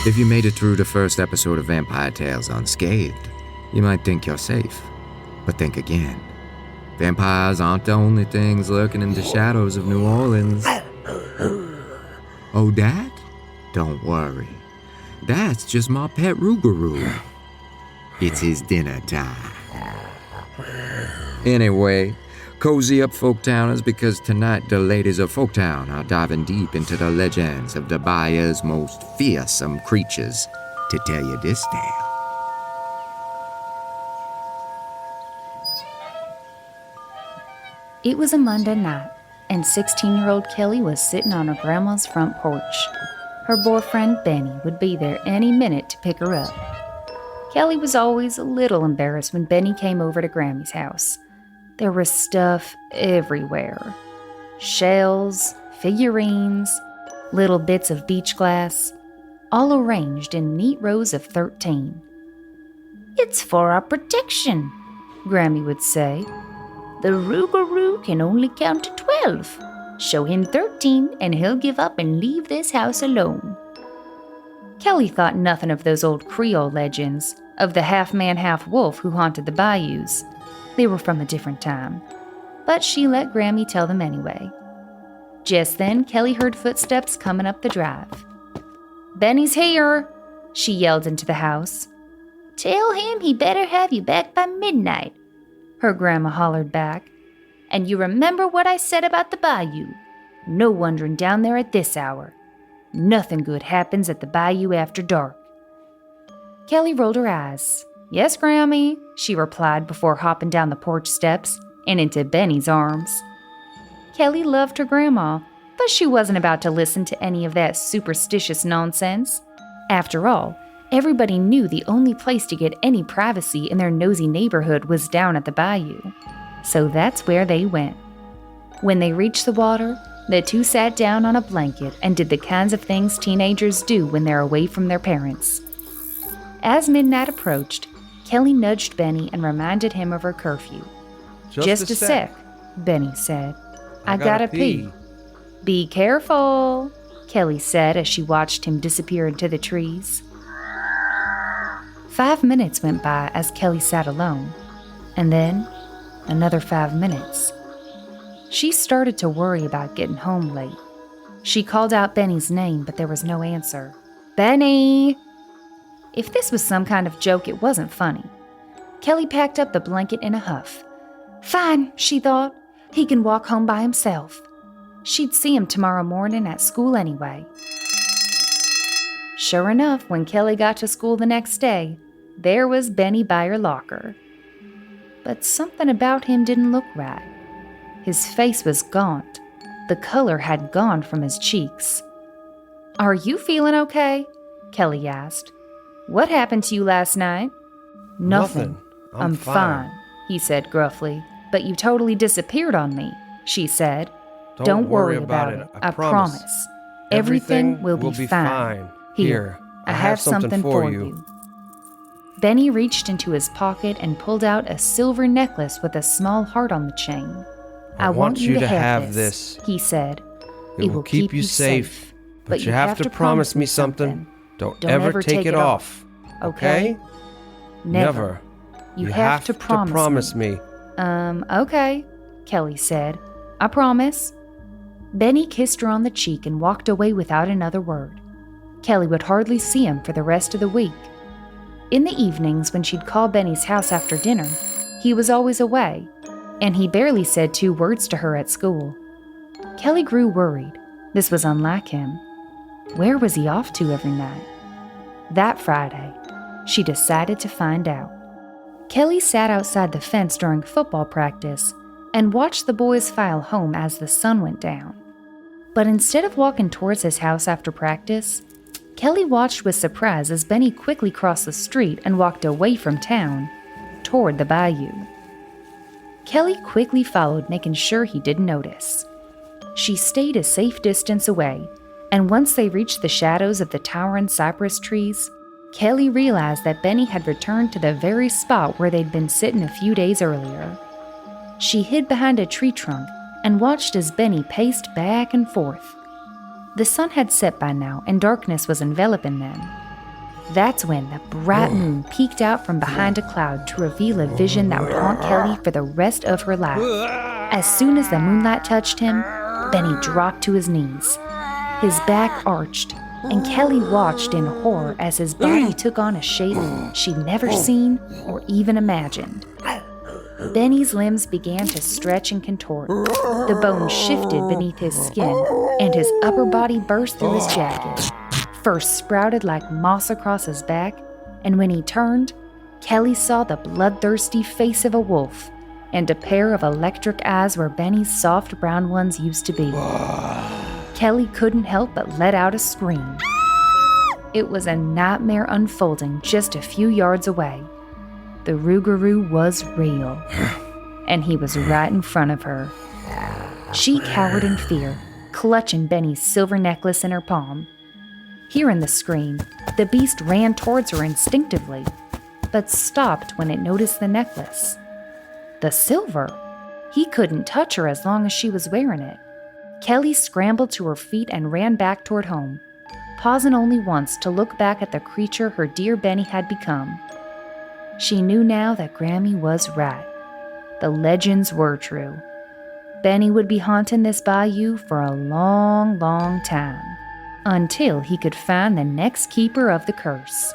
If you made it through the first episode of Vampire Tales unscathed, you might think you're safe. But think again. Vampires aren't the only things lurking in the shadows of New Orleans. Oh, that? Don't worry. That's just my pet Rougarou. It's his dinner time. Anyway, cozy up, Folktowners, because tonight the ladies of Folktown are diving deep into the legends of the bayou's most fearsome creatures to tell you this tale. It was a Monday night, and 16-year-old Kelly was sitting on her grandma's front porch. Her boyfriend, Benny, would be there any minute to pick her up. Kelly was always a little embarrassed when Benny came over to Grammy's house. There was stuff everywhere. Shells, figurines, little bits of beach glass, all arranged in neat rows of 13. "It's for our protection," Grammy would say. "The Rougarou can only count to 12. Show him 13 and he'll give up and leave this house alone." Kelly thought nothing of those old Creole legends, of the half-man, half-wolf who haunted the bayous. They were from a different time. But she let Grammy tell them anyway. Just then, Kelly heard footsteps coming up the drive. "Benny's here," she yelled into the house. "Tell him he better have you back by midnight," her grandma hollered back. "And you remember what I said about the bayou? No wandering down there at this hour. Nothing good happens at the bayou after dark." Kelly rolled her eyes. "Yes, Grammy," she replied before hopping down the porch steps and into Benny's arms. Kelly loved her grandma, but she wasn't about to listen to any of that superstitious nonsense. After all, everybody knew the only place to get any privacy in their nosy neighborhood was down at the bayou. So that's where they went. When they reached the water, the two sat down on a blanket and did the kinds of things teenagers do when they're away from their parents. As midnight approached, Kelly nudged Benny and reminded him of her curfew. Just a sec, Benny said. I gotta pee. Be careful, Kelly said as she watched him disappear into the trees. 5 minutes went by as Kelly sat alone, and then another 5 minutes. She started to worry about getting home late. She called out Benny's name, but there was no answer. "Benny!" If this was some kind of joke, it wasn't funny. Kelly packed up the blanket in a huff. Fine, she thought. He can walk home by himself. She'd see him tomorrow morning at school anyway. Sure enough, when Kelly got to school the next day, there was Benny by her locker. But something about him didn't look right. His face was gaunt. The color had gone from his cheeks. "Are you feeling okay?" Kelly asked. "What happened to you last night?" "Nothing. I'm fine," he said gruffly. "But you totally disappeared on me," she said. Don't worry about it. I promise. Everything will be fine. Here, I have something for you. Benny reached into his pocket and pulled out a silver necklace with a small heart on the chain. I want you to have this, he said. It will keep you safe, but you have to promise me something. Don't ever take it off, okay? Never. You have to promise me. Okay, Kelly said. I promise. Benny kissed her on the cheek and walked away without another word. Kelly would hardly see him for the rest of the week. In the evenings, when she'd call Benny's house after dinner, he was always away, and he barely said 2 words to her at school. Kelly grew worried. This was unlike him. Where was he off to every night? That Friday, she decided to find out. Kelly sat outside the fence during football practice and watched the boys file home as the sun went down. But instead of walking towards his house after practice, Kelly watched with surprise as Benny quickly crossed the street and walked away from town, toward the bayou. Kelly quickly followed, making sure he didn't notice. She stayed a safe distance away, and once they reached the shadows of the towering cypress trees, Kelly realized that Benny had returned to the very spot where they'd been sitting a few days earlier. She hid behind a tree trunk and watched as Benny paced back and forth. The sun had set by now, and darkness was enveloping them. That's when the bright moon peeked out from behind a cloud to reveal a vision that would haunt Kelly for the rest of her life. As soon as the moonlight touched him, Benny dropped to his knees. His back arched, and Kelly watched in horror as his body took on a shape she'd never seen or even imagined. Benny's limbs began to stretch and contort. The bones shifted beneath his skin, and his upper body burst through his jacket. Fur sprouted like moss across his back, and when he turned, Kelly saw the bloodthirsty face of a wolf and a pair of electric eyes where Benny's soft brown ones used to be. Kelly couldn't help but let out a scream. It was a nightmare unfolding just a few yards away. The Rougarou was real, and he was right in front of her. She cowered in fear, clutching Benny's silver necklace in her palm. Hearing the scream, the beast ran towards her instinctively, but stopped when it noticed the necklace. The silver? He couldn't touch her as long as she was wearing it. Kelly scrambled to her feet and ran back toward home, pausing only once to look back at the creature her dear Benny had become. She knew now that Grammy was right. The legends were true. Benny would be haunting this bayou for a long, long time, until he could find the next keeper of the curse.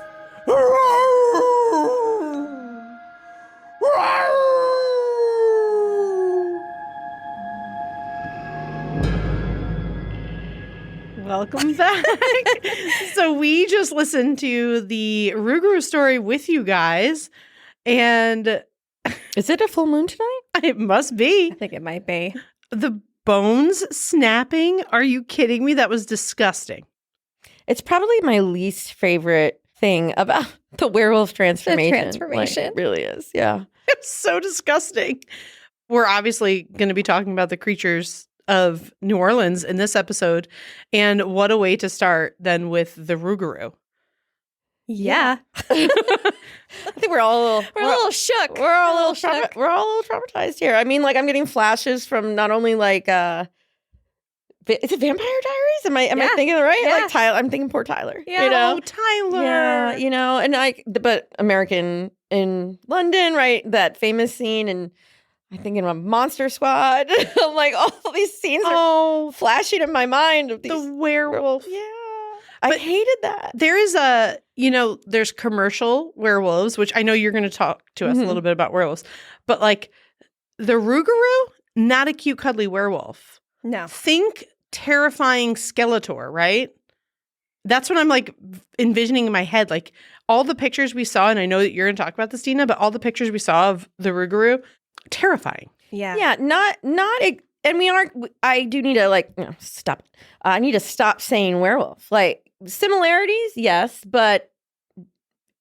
Welcome back. So we just listened to the Rougarou story with you guys, and Is it a full moon tonight? it must be. I think it might be. The bones snapping? Are you kidding me? That was disgusting. It's probably my least favorite thing about the werewolf transformation. transformation. Like, it really is, yeah. It's so disgusting. We're obviously going to be talking about the creatures of New Orleans in this episode, and what a way to start than with the Rougarou. Yeah. I think we're all We're a little shook. We're all a little traumatized here. I mean, like, I'm getting flashes from not only like is it Vampire Diaries? Am I thinking it right? Yeah. Like Tyler, I'm thinking poor Tyler. Yeah. You know? Oh, Tyler. Yeah, you know, and but American in London, right? That famous scene, and I'm thinking of Monster Squad. I'm like, all these scenes are flashing in my mind of these The werewolf. Yeah. I hated that. There is there's commercial werewolves, which I know you're going to talk to us a little bit about werewolves, but like the Rougarou, not a cute, cuddly werewolf. No. Think terrifying Skeletor, right? That's what I'm like envisioning in my head. Like all the pictures we saw, and I know that you're going to talk about this, Deena, but all the pictures we saw of the Rougarou, terrifying. Yeah. Yeah, and I do need to stop it. I need to stop saying werewolf. Like similarities, yes, but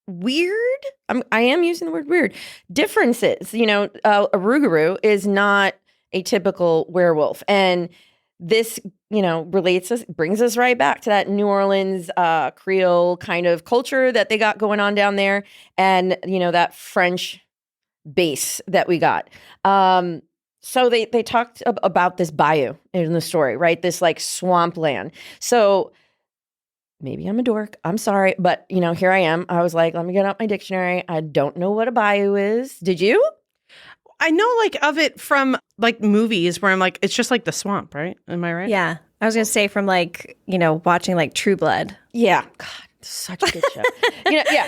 weird. I am using the word weird. Differences, a Rougarou is not a typical werewolf, and this, brings us right back to that New Orleans Creole kind of culture that they got going on down there, and that French base that we got. So they talked about this bayou in the story, right? This like swampland. So maybe I'm a dork. I'm sorry, but here I am. I was like, let me get out my dictionary. I don't know what a bayou is. Did you? I know like of it from like movies where I'm like, it's just like the swamp, right? Am I right? Yeah. I was going to say from like, watching like True Blood. Yeah. God, such a good show.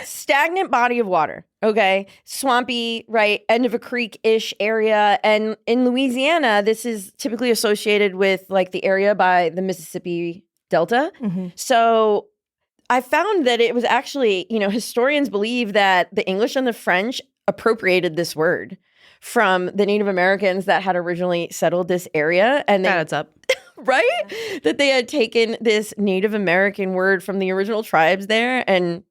Stagnant body of water. Okay. Swampy, right? End of a creek-ish area. And in Louisiana, this is typically associated with like the area by the Mississippi Delta. Mm-hmm. So I found that it was actually, historians believe that the English and the French appropriated this word from the Native Americans that had originally settled this area. And That adds up. right? Yeah. That they had taken this Native American word from the original tribes there and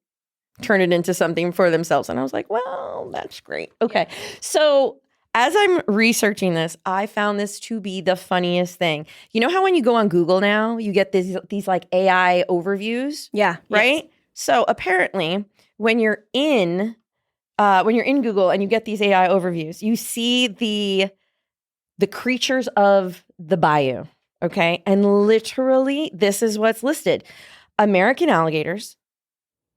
turned it into something for themselves. And I was like, well, that's great. Okay. So as I'm researching this, I found this to be the funniest thing. You know how when you go on Google now, you get these like AI overviews? Yeah. Right? Yes. So apparently when you're in Google and you get these AI overviews, you see the creatures of the bayou, okay? And literally, this is what's listed. American alligators,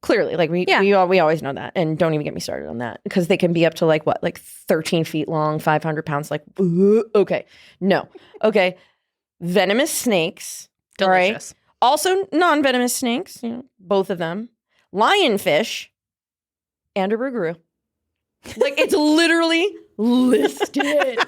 Clearly, like we always know that, and don't even get me started on that because they can be up to like 13 feet long, 500 pounds. Like, okay, no, okay, venomous snakes, Delicious. all right? Also non-venomous snakes, both of them, lionfish, and a rougarou. Like it's literally listed.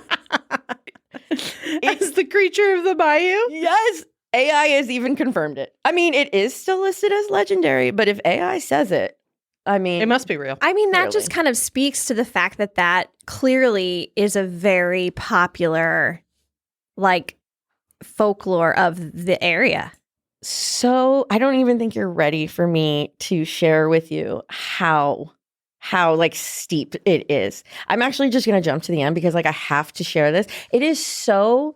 It's the creature of the bayou. Yes. AI has even confirmed it. I mean, it is still listed as legendary, but if AI says it, I mean... It must be real. I mean, that Clearly. just kind of speaks to the fact that that clearly is a very popular, like, folklore of the area. So I don't even think you're ready for me to share with you how like steep it is. I'm actually just going to jump to the end because like I have to share this. It is so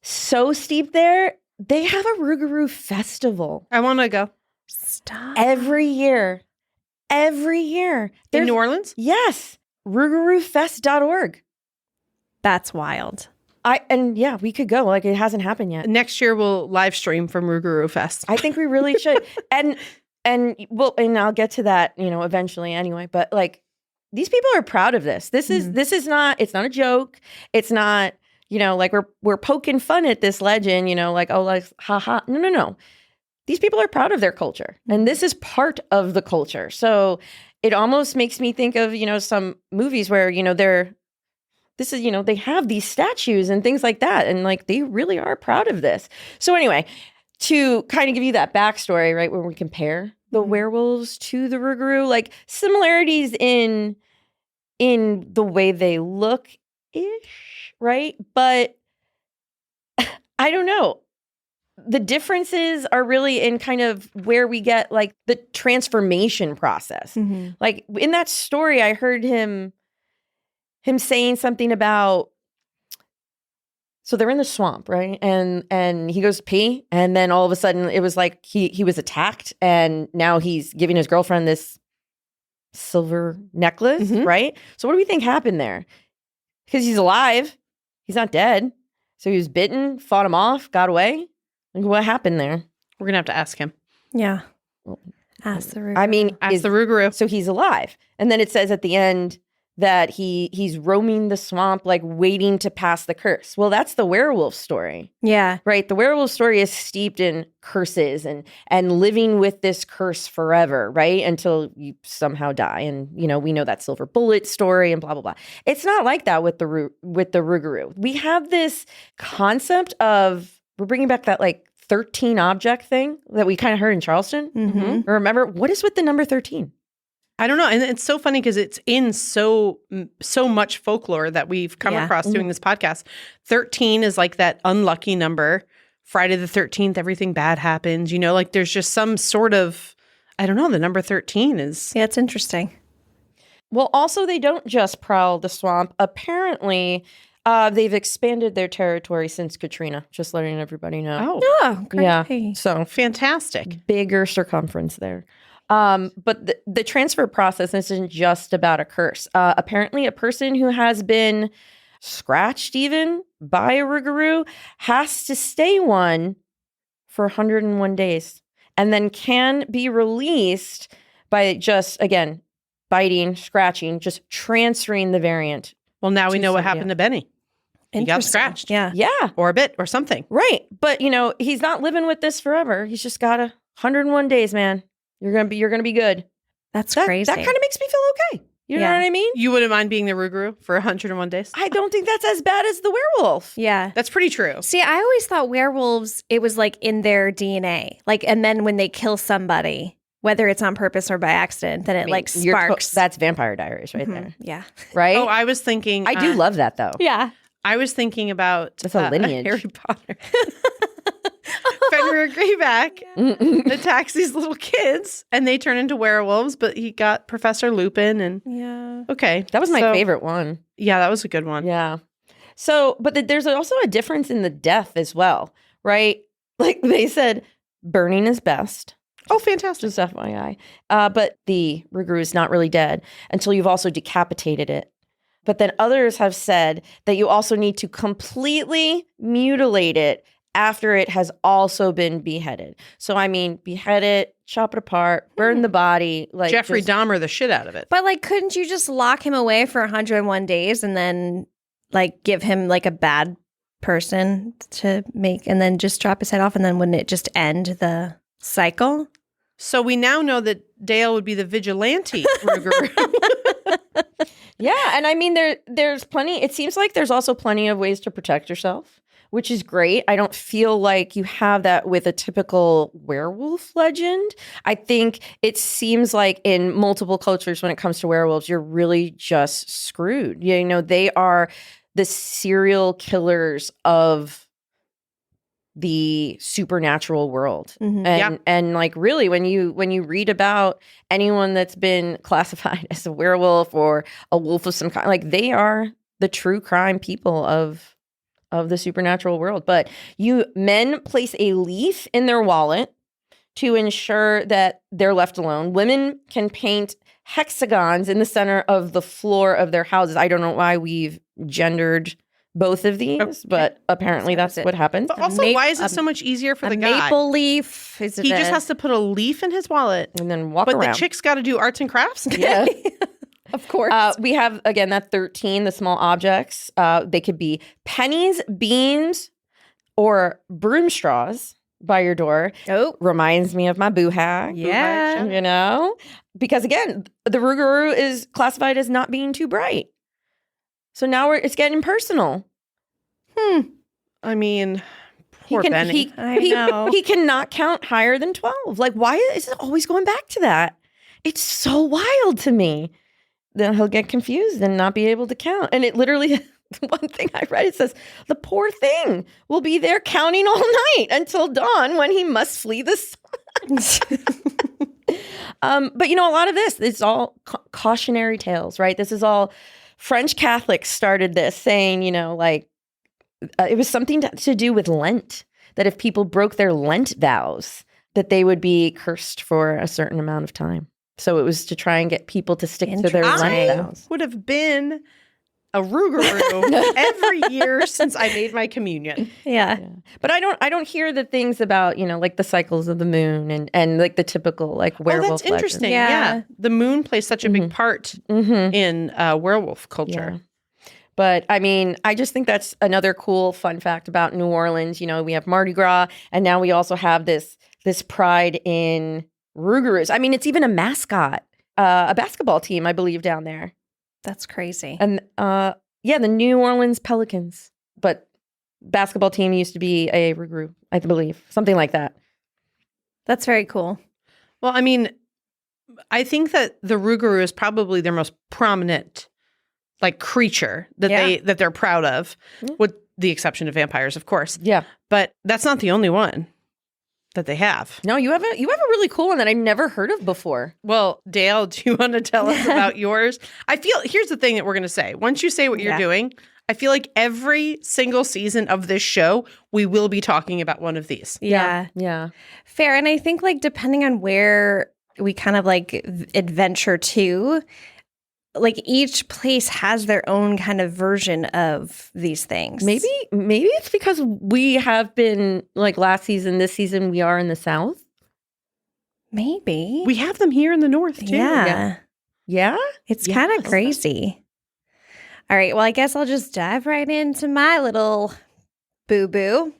steep there. They have a Rougarou festival I want to go. Stop. every year. In There's- New Orleans? Yes. RougarouFest.org. That's wild. We could go. Like it hasn't happened yet. Next year we'll live stream from Rougarou Fest. I think we really should. and I'll get to that, eventually anyway. But like these people are proud of this. This is not, it's not a joke. It's not, like we're poking fun at this legend, like, oh, like, haha. No. These people are proud of their culture. And this is part of the culture. So it almost makes me think of, some movies where, they have these statues and things like that. And like, they really are proud of this. So anyway, to kind of give you that backstory, right, when we compare the werewolves to the Rougarou, like similarities in the way they look ish, right? But I don't know. The differences are really in kind of where we get like the transformation process. Like in that story, I heard him saying something about, so they're in the swamp, right? And he goes to pee, and then all of a sudden it was like he was attacked, and now he's giving his girlfriend this silver necklace, right? So what do we think happened there? Because he's alive, he's not dead. So he was bitten, fought him off, got away. Like what happened there? We're going to have to ask him. Yeah. Ask the Rougarou. I mean, Ask the Rougarou. so he's alive. And then it says at the end that he's roaming the swamp, like waiting to pass the curse. Well, that's the werewolf story, Yeah. right? The werewolf story is steeped in curses and living with this curse forever, right? Until you somehow die. And, we know that silver bullet story and blah, blah, blah. It's not like that with the Rougarou. We have this concept of, we're bringing back that like 13 object thing that we kind of heard in Charleston. Remember, what is with the number 13? I don't know. And it's so funny because it's in so much folklore that we've come across doing this podcast. 13 is like that unlucky number. Friday the 13th, everything bad happens. Like there's just some sort of, I don't know, the number 13 is. Yeah, it's interesting. Well, also, they don't just prowl the swamp. Apparently, they've expanded their territory since Katrina, just letting everybody know. Oh, great. Yeah. So Fantastic. bigger circumference there. But the transfer process isn't just about a curse. Apparently, a person who has been scratched even by a Rougarou has to stay one for 101 days and then can be released by just, again, biting, scratching, just transferring the variant. Well, now we To know what somebody happened to Benny. He got Interesting. scratched. Yeah. Yeah, Or a bit or something. right. But, he's not living with this forever. He's just got 101 days, man. You're gonna be good. That's That crazy. kind of makes me feel okay. You know Yeah. what I mean? You wouldn't mind being the Rougarou for 101 days? I don't think that's as bad as the werewolf. Yeah. That's pretty true. See, I always thought werewolves, it was like in their DNA. Like, and then when they kill somebody, whether it's on purpose or by accident, then it like sparks. That's Vampire Diaries right there, Yeah. right? Oh, I was thinking. I do love that though. Yeah. I was thinking about That's a lineage. Harry Potter. Fenrir Greyback attacks these little kids, and they turn into werewolves. But he got Professor Lupin, and Yeah. okay, That was my so- favorite one. Yeah, that was a good one. Yeah. So, but there's also a difference in the death as well, right? Like they said, burning is best. Oh, fantastic! Just FYI. But the Rougarou is not really dead until you've also decapitated it. But then others have said that you also need to completely mutilate it after it has also been beheaded. So, I mean, behead it, chop it apart, burn the body. Like Jeffrey just- Dahmer the shit out of it. But like, couldn't you just lock him away for 101 days and then like give him like a bad person to make and then just drop his head off, and then wouldn't it just end the cycle? So we now know that Dale would be the vigilante Rougarou. Yeah, and I mean there's plenty. It seems like there's also plenty of ways to protect yourself, which is great. I don't feel like you have that with a typical werewolf legend. I think it seems like in multiple cultures when it comes to werewolves, you're really just screwed. You know, they are the serial killers of the supernatural world. Mhm. And like really when you read about anyone that's been classified as a werewolf or a wolf of some kind, like they are the true crime people of the supernatural world. But men place a leaf in their wallet to ensure that they're left alone. Women can paint hexagons in the center of the floor of their houses. I don't know why we've gendered both of these, but apparently that's what happens. But also, why is it so much easier for A the guy? maple leaf. Is it He just has to put a leaf in his wallet. And then walk But around. the chick's got to do arts and crafts? Yeah. of course. We have, again, that 13, the small objects. They could be pennies, beans, or broom straws by your door. Oh, Reminds me of my boo hag. yeah. You know? Because, again, the Rougarou is classified as not being too bright. So now it's getting personal. I mean, poor he Benny. I know. He cannot count higher than 12. Like, why is it always going back to that? It's so wild to me. Then he'll get confused and not be able to count. And it literally, one thing I read, it says, the poor thing will be there counting all night until dawn when he must flee the sun. But, you know, a lot of this, it's all cautionary tales, right? This is all French Catholics started this saying, you know, like, it was something to do with Lent, that if people broke their Lent vows, that they would be cursed for a certain amount of time. So it was to try and get people to stick to their Lent I vows. would have been a Rougarou every year since I made my communion. Yeah. Yeah. But I don't hear the things about, you know, like the cycles of the moon and like the typical like werewolf. Oh, that's interesting. Yeah. Yeah. The moon plays such a big part in werewolf culture. Yeah. But I mean, I just think that's another cool fun fact about New Orleans. You know, we have Mardi Gras, and now we also have this pride in Rougarous. I mean, it's even a mascot, a basketball team, I believe, down there. That's crazy. And yeah, the New Orleans Pelicans. But basketball team used to be a Rougarou, I believe, something like that. That's very cool. Well, I mean, I think that the Rougarou is probably their most prominent like creature that they're proud of, with the exception of vampires, of course. Yeah. But that's not the only one that they have. No, you have a really cool one that I've never heard of before. Well, Dale, do you want to tell us about yours? I feel, here's the thing that we're going to say. Once you say what you're doing, I feel like every single season of this show, we will be talking about one of these. Yeah. Yeah. Fair. And I think like depending on where we kind of like adventure to, like each place has their own kind of version of these things. Maybe it's because we have been like last season, this season we are in the South. Maybe. We have them here in the North, too. Yeah. Yeah. It's kind of crazy. All right. Well, I guess I'll just dive right into my little boo-boo.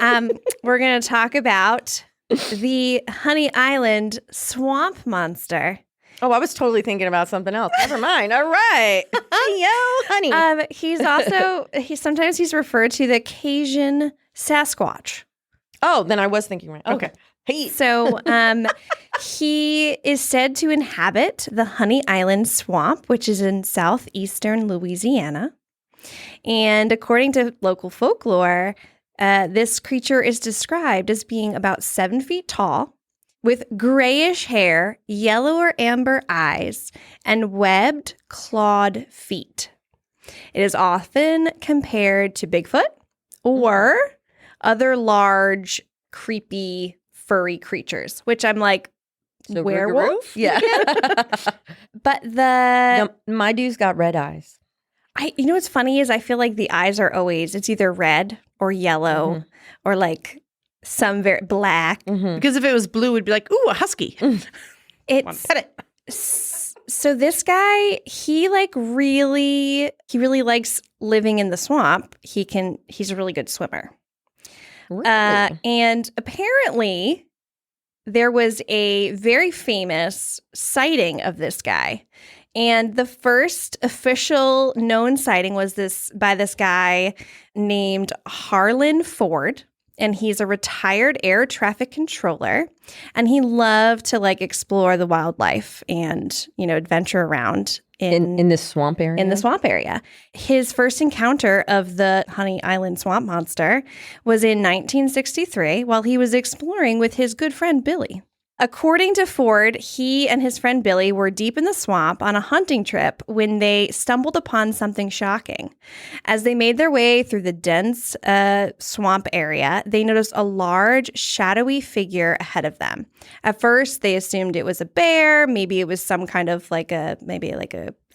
We're going to talk about the Honey Island swamp monster. Oh, I was totally thinking about something else. Never mind. All right. Yo, honey. He's also, sometimes he's referred to the Cajun Sasquatch. Oh, then I was thinking right. Okay. Hey. So he is said to inhabit the Honey Island swamp, which is in southeastern Louisiana. And according to local folklore, this creature is described as being about 7 feet tall, with grayish hair, yellow or amber eyes, and webbed, clawed feet. It is often compared to Bigfoot or other large, creepy, furry creatures, which I'm like, So werewolf? Yeah. But the... No, my dude's got red eyes. You know what's funny is I feel like the eyes are always, it's either red or yellow or like some very black. Because if it was blue, it'd be like, ooh, a husky. It's Pet it. so this guy, he really likes living in the swamp. He's a really good swimmer. Really? And apparently there was a very famous sighting of this guy. And the first official known sighting was by this guy named Harlan Ford. And he's a retired air traffic controller. And he loved to like explore the wildlife and, adventure around in this swamp area? In the swamp area. His first encounter of the Honey Island swamp monster was in 1963 while he was exploring with his good friend Billy. According to Ford, he and his friend Billy were deep in the swamp on a hunting trip when they stumbled upon something shocking. As they made their way through the dense swamp area, they noticed a large, shadowy figure ahead of them. At first, they assumed it was a bear. Maybe it was some kind of like a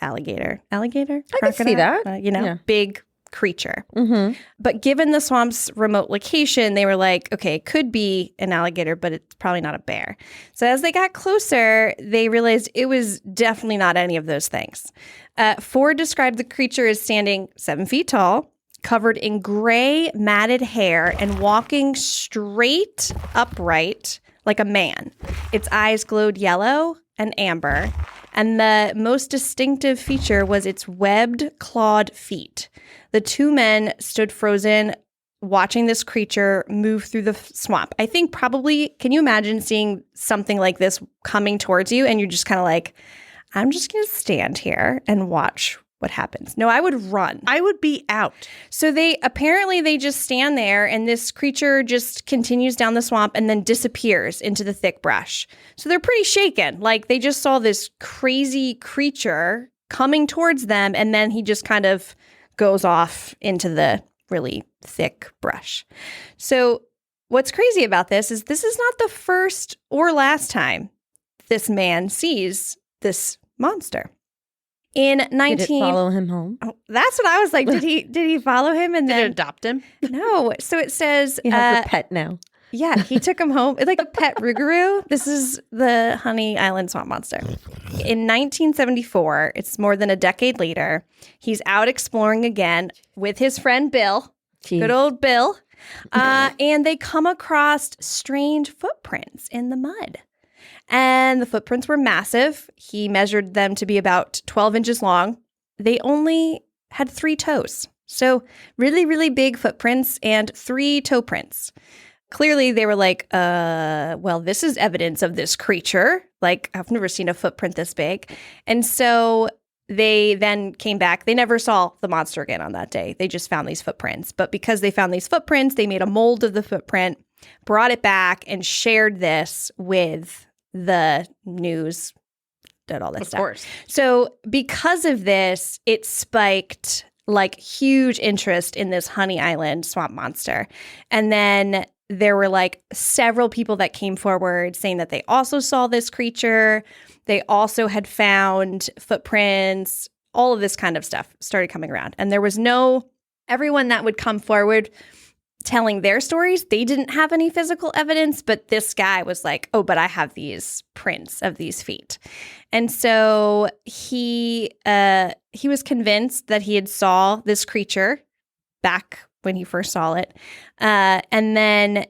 alligator. Alligator? I could see that. Big creature. But given the swamp's remote location, they were like, okay, it could be an alligator, but it's probably not a bear. So as they got closer, they realized it was definitely not any of those things. Ford described the creature as standing 7 feet tall, covered in gray matted hair, and walking straight upright like a man. Its eyes glowed yellow and amber, and the most distinctive feature was its webbed, clawed feet. The two men stood frozen, watching this creature move through the swamp. I think probably, can you imagine seeing something like this coming towards you and you're just kind of like, I'm just going to stand here and watch what happens. No, I would run. I would be out. So they just stand there and this creature just continues down the swamp and then disappears into the thick brush. So they're pretty shaken. Like they just saw this crazy creature coming towards them and then he just kind of goes off into the really thick brush. So what's crazy about this is not the first or last time this man sees this monster. In 19 Did it follow him home? Oh, that's what I was like. Did he follow him and Did then it adopt him? No. So it says He has a pet now. Yeah, he took him home. It's like a pet Rougarou. This is the Honey Island swamp monster. In 1974, it's more than a decade later, he's out exploring again with his friend Bill. Jeez. Good old Bill. And they come across strange footprints in the mud. And the footprints were massive. He measured them to be about 12 inches long. They only had 3 toes. So really, really big footprints and 3 toe prints. Clearly, they were like, well, this is evidence of this creature. Like, I've never seen a footprint this big. And so they then came back. They never saw the monster again on that day. They just found these footprints. But because they found these footprints, they made a mold of the footprint, brought it back, and shared this with the news, did all this stuff. Of course. So because of this, it spiked like huge interest in this Honey Island swamp monster. And then there were like several people that came forward saying that they also saw this creature. They also had found footprints. All of this kind of stuff started coming around. And there was everyone that would come forward telling their stories, they didn't have any physical evidence, but this guy was like, oh, but I have these prints of these feet. And so he was convinced that he had saw this creature back when he first saw it. And then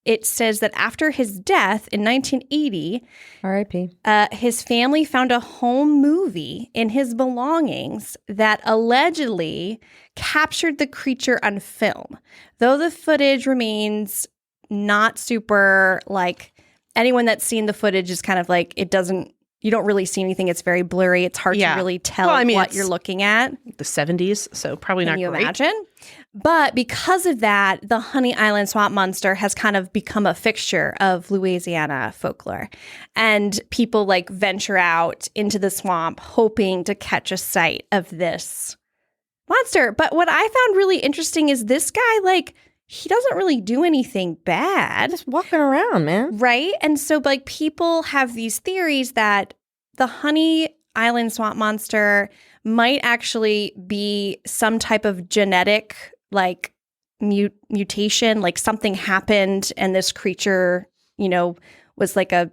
it says that after his death in 1980, R.I.P. His family found a home movie in his belongings that allegedly captured the creature on film. Though the footage remains not super, like, anyone that's seen the footage is kind of like, you don't really see anything. It's very blurry. It's hard to really tell what you're looking at. The 70s, so probably not Can you great. imagine? But because of that, the Honey Island swamp monster has kind of become a fixture of Louisiana folklore. And people like venture out into the swamp hoping to catch a sight of this monster. But what I found really interesting is this guy, like, he doesn't really do anything bad. Just walking around, man. Right? And so, like, people have these theories that the Honey island swamp monster might actually be some type of genetic like mutation, like something happened and this creature, was like a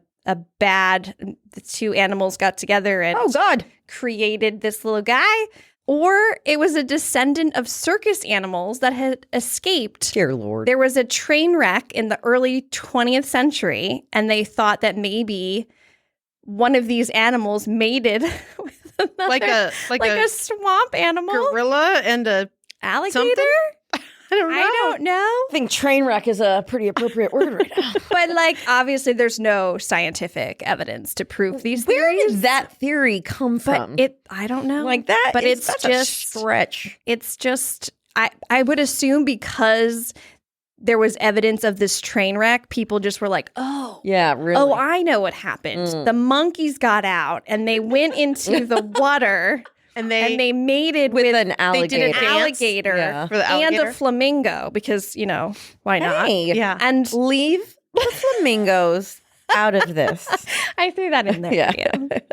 bad, the two animals got together and Oh God. created this little guy. Or it was a descendant of circus animals that had escaped. Dear Lord. There was a train wreck in the early 20th century, and they thought that maybe one of these animals mated with another, like a swamp animal, gorilla and a alligator. something? I don't know. I think train wreck is a pretty appropriate word right now. But like, obviously, there's no scientific evidence to prove these Where theories. did that theory come from? But I don't know. like that, But is it's such a just stretch. It's just, I would assume because there was evidence of this train wreck, people just were like, oh. Yeah, really. Oh, I know what happened. The monkeys got out and they went into the water And and they mated with with an alligator. They did an dance? alligator, Yeah. For the alligator? and a flamingo because, why not? Hey, Yeah. And leave the flamingos out of this. I threw that in there. Yeah.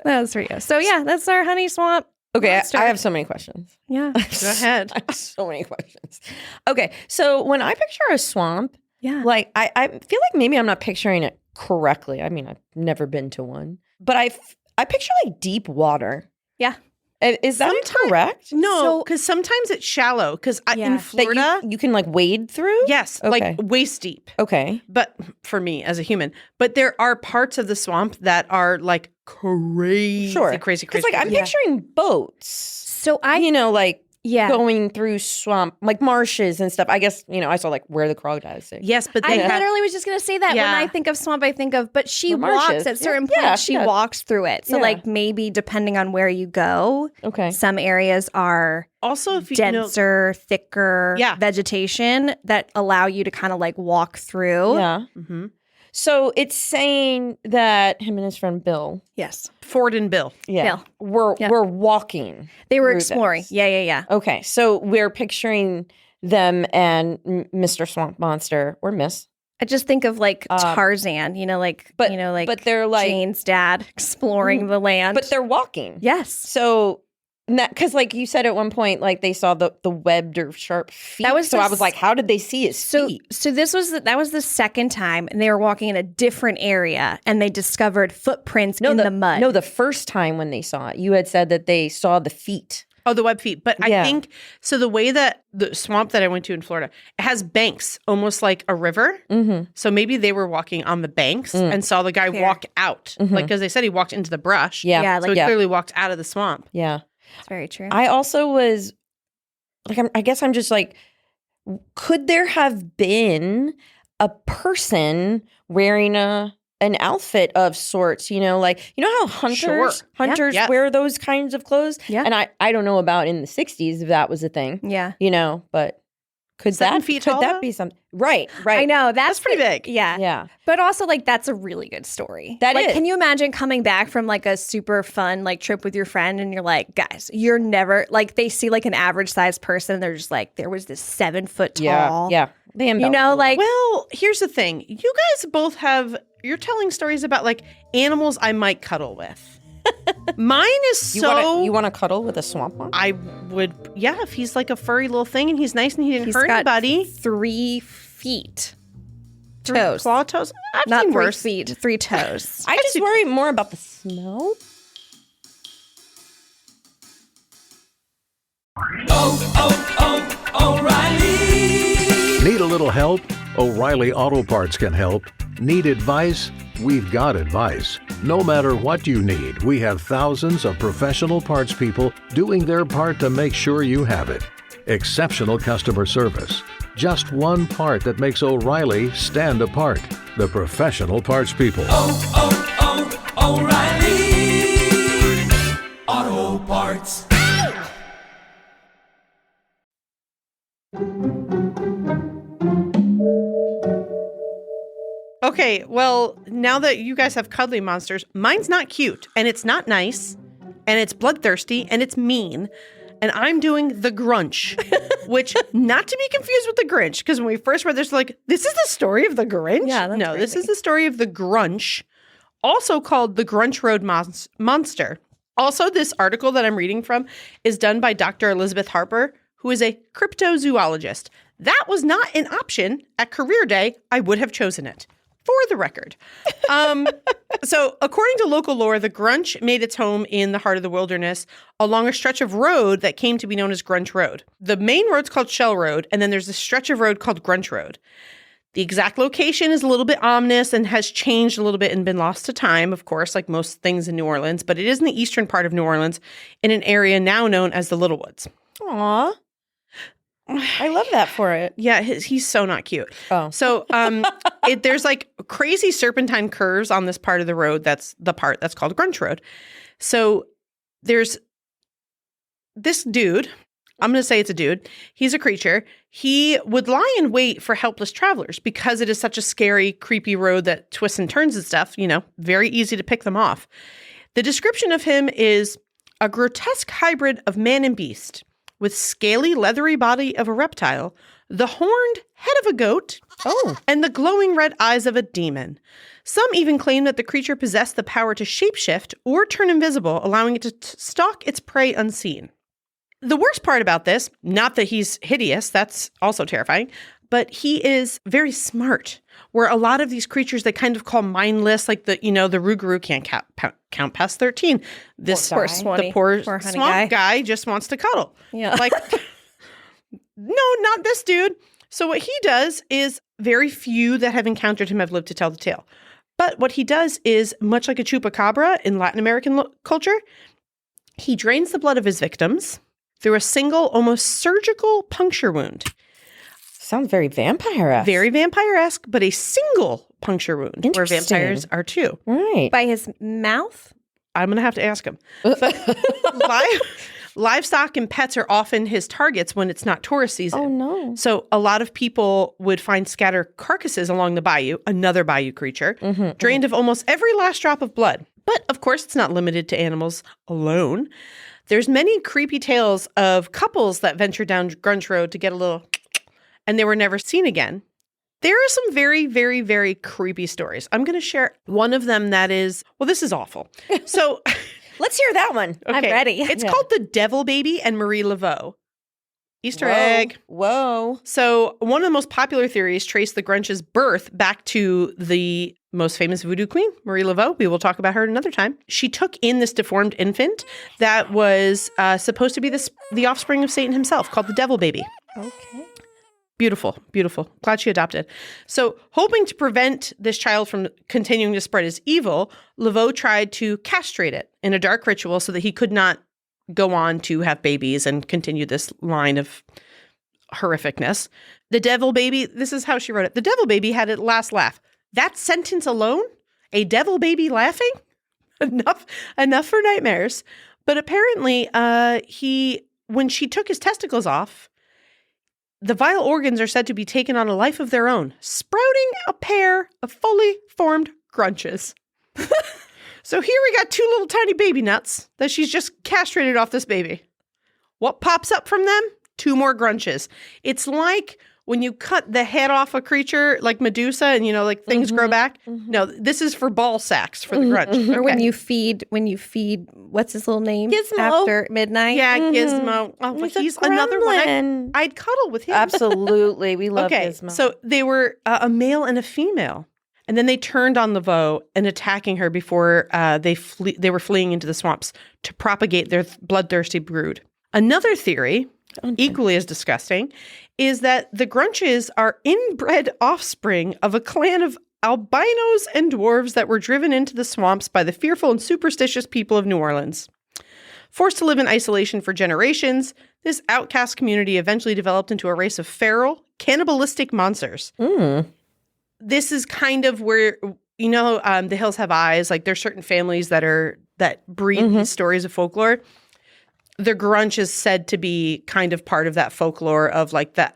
That was for you. So yeah, that's our honey swamp. Okay, monster. I have so many questions. Yeah. Go ahead. I have so many questions. Okay, so when I picture a swamp, Yeah. like I feel like maybe I'm not picturing it correctly. I mean, I've never been to one, but I picture like deep water. Yeah. Is that correct? No, So- because sometimes it's shallow. Because Yeah. in That Florida, that you can like wade through. yes, Okay. like waist deep. Okay. But for me as a human, but there are parts of the swamp that are like crazy, crazy. Because like I'm Yeah. picturing boats. So I Like yeah. going through swamp, like marshes and stuff. I guess I saw like where the crocodiles stay. Yes, but I they have, literally was just gonna say that when Yeah. I think of swamp, I think of, but she The marshes. walks at certain Yeah, points. She yeah. walks through it. So Yeah. like maybe depending on where you go, Okay. some areas are also if you denser, thicker Yeah. vegetation that allow you to kind of like walk through. Yeah. Mhm. So it's saying that him and his friend Bill, Yes. Ford and Bill. Bill. we're walking. They were through exploring. this. Yeah. Okay, so we're picturing them and Mr. Swamp Monster or Miss. I just think of like Um, Tarzan, But like they're like, Jane's dad exploring the land. but they're walking. yes. So because like you said at one point, like they saw the webbed or sharp feet. That was so the I was like, how did they see his feet? So that was the second time, and they were walking in a different area, and they discovered footprints in the mud. No, the first time when they saw it, you had said that they saw the feet. Oh, the web feet. But Yeah. I think so. The way that the swamp that I went to in Florida, it has banks, almost like a river. Mm-hmm. So maybe they were walking on the banks and saw the guy Fair. walk out, like because they said he walked into the brush. Yeah. Yeah, So he clearly walked out of the swamp. Yeah. It's very true. I also was like, I guess I'm just like, could there have been a person wearing an outfit of sorts? Like how Sure. hunters Yeah. wear those kinds of clothes. Yeah. And I don't know about in the 60s if that was a thing. yeah. But could 7 that feet could tall, that though? be something? Right. I know That's pretty big. Yeah. Yeah. But also, like, that's a really good story. That like, is. Can you imagine coming back from like a super fun like trip with your friend, and you're like, guys, you're never like they see like an average sized person, and they're just like, there was this 7 foot tall. Yeah. They Like Well, here's the thing. You guys both you're telling stories about like animals I might cuddle with. Mine is you want to cuddle with a swamp monster? I would, yeah, if he's like a furry little thing and he's nice and he didn't he's hurt got anybody. 3 feet. Three Toes. claw toes. I've Not seen 3 worse. feet, 3 toes. I just worry more about the smell. O'Reilly. Need a little help? O'Reilly Auto Parts can help. Need advice? We've got advice. No matter what you need, we have thousands of professional parts people doing their part to make sure you have it. Exceptional customer service. Just one part that makes O'Reilly stand apart. The professional parts people. O'Reilly Auto Parts. Okay, well, now that you guys have cuddly monsters, mine's not cute, and it's not nice, and it's bloodthirsty, and it's mean, and I'm doing the Grunch, which, not to be confused with the Grinch, because when we first read this, like, this is the story of the Grinch? Yeah, that's no, this crazy. is the story of the Grunch, also called the Grunch Road Monster. Also, this article that I'm reading from is done by Dr. Elizabeth Harper, who is a cryptozoologist. That was not an option at career day. I would have chosen it, for the record. So according to local lore, the Grunch made its home in the heart of the wilderness along a stretch of road that came to be known as Grunch Road. The main road's called Shell Road, and then there's a stretch of road called Grunch Road. The exact location is a little bit ominous and has changed a little bit and been lost to time, of course, like most things in New Orleans, but it is in the eastern part of New Orleans in an area now known as the Little Woods. Aw. I love that for it. Yeah, he's so not cute. Oh. So there's like crazy serpentine curves on this part of the road. That's the part that's called Grunch Road. So there's this dude. I'm going to say it's a dude. He's a creature. He would lie in wait for helpless travelers because it is such a scary, creepy road that twists and turns and stuff, very easy to pick them off. The description of him is a grotesque hybrid of man and beast with scaly, leathery body of a reptile, the horned head of a goat, and the glowing red eyes of a demon. Some even claim that the creature possessed the power to shapeshift or turn invisible, allowing it to stalk its prey unseen. The worst part about this, not that he's hideous, that's also terrifying, but he is very smart, where a lot of these creatures they kind of call mindless, like the Rougarou can't count past 13. This Poor 20. the poor Poor honey swamp guy just wants to cuddle. Yeah. Like, no, not this dude. So what he does is very few that have encountered him have lived to tell the tale. But what he does is, much like a chupacabra in Latin American culture, he drains the blood of his victims through a single, almost surgical puncture wound. Sounds very vampire-esque. Very vampire-esque, but a single puncture wound, where Interesting. vampires are too. Right. By his mouth? I'm going to have to ask him. Livestock and pets are often his targets when it's not tourist season. Oh, no. So a lot of people would find scattered carcasses along the bayou, another bayou creature, drained of almost every last drop of blood. But of course, it's not limited to animals alone. There's many creepy tales of couples that venture down Grunch Road to get a little, and they were never seen again. There are some very, very, very creepy stories. I'm going to share one of them that is, well, this is awful. So Let's hear that one. okay, I'm ready. It's called The Devil Baby and Marie Laveau. Easter egg. Whoa. So one of the most popular theories trace the Grunch's birth back to the most famous voodoo queen, Marie Laveau. We will talk about her another time. She took in this deformed infant that was supposed to be the offspring of Satan himself, called the Devil Baby. Okay. Beautiful, beautiful. Glad she adopted. So, hoping to prevent this child from continuing to spread his evil, Laveau tried to castrate it in a dark ritual so that he could not go on to have babies and continue this line of horrificness. The Devil Baby, this is how she wrote it. The Devil Baby had its last laugh. That sentence alone, a devil baby laughing, enough for nightmares. But apparently, when she took his testicles off, the vital organs are said to be taken on a life of their own, sprouting a pair of fully formed grunches. So here we got two little tiny baby nuts that she's just castrated off this baby. What pops up from them? Two more grunches. It's like when you cut the head off a creature like Medusa and, like things grow back. No, this is for ball sacks for the grunch. Or when Okay. you feed, what's his little name? Gizmo. After midnight? Yeah, Gizmo. Oh, well, he's another one. gremlin. I'd cuddle with him. Absolutely. We love Okay, Gizmo. so they were a male and a female. And then they turned on Laveau and attacking her before they were fleeing into the swamps to propagate their bloodthirsty brood. Another theory, equally as disgusting, is that the Grunches are inbred offspring of a clan of albinos and dwarves that were driven into the swamps by the fearful and superstitious people of New Orleans. Forced to live in isolation for generations, this outcast community eventually developed into a race of feral, cannibalistic monsters. This is kind of where, the hills have eyes. Like there's certain families that breed these stories of folklore. The Grunch is said to be kind of part of that folklore of like the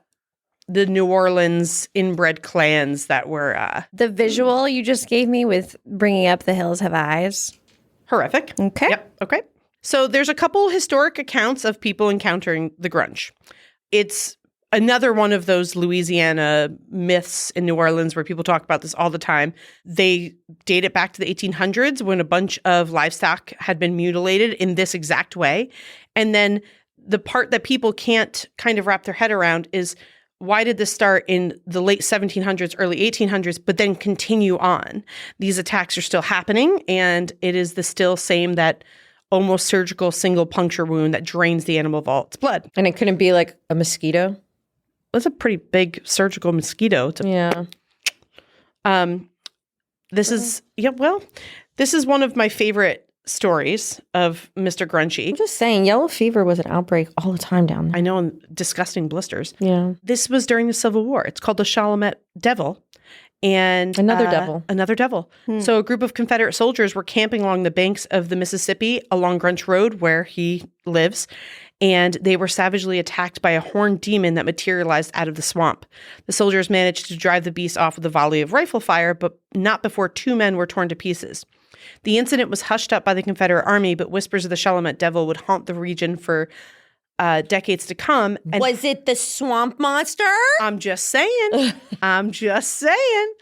New Orleans inbred clans that were The visual you just gave me with bringing up The Hills Have Eyes. horrific. Okay. Yep. Okay. So there's a couple historic accounts of people encountering the Grunch. It's another one of those Louisiana myths in New Orleans where people talk about this all the time. They date it back to the 1800s when a bunch of livestock had been mutilated in this exact way. And then the part that people can't kind of wrap their head around is, why did this start in the late 1700s, early 1800s, but then continue on? These attacks are still happening, and it is the still same that almost surgical single puncture wound that drains the animal of all its blood. And it couldn't be like a mosquito? That's a pretty big surgical mosquito. Yeah. This is one of my favorite stories of Mr. Grunchy. I'm just saying, yellow fever was an outbreak all the time down there. I know, and disgusting blisters. Yeah. This was during the Civil War. It's called the Chalmette Devil. And Another devil. So a group of Confederate soldiers were camping along the banks of the Mississippi along Grunch Road, where he lives, and they were savagely attacked by a horned demon that materialized out of the swamp. The soldiers managed to drive the beast off with a volley of rifle fire, but not before 2 men were torn to pieces. The incident was hushed up by the Confederate Army, but whispers of the Chalmette Devil would haunt the region for decades to come. And was it the swamp monster? I'm just saying.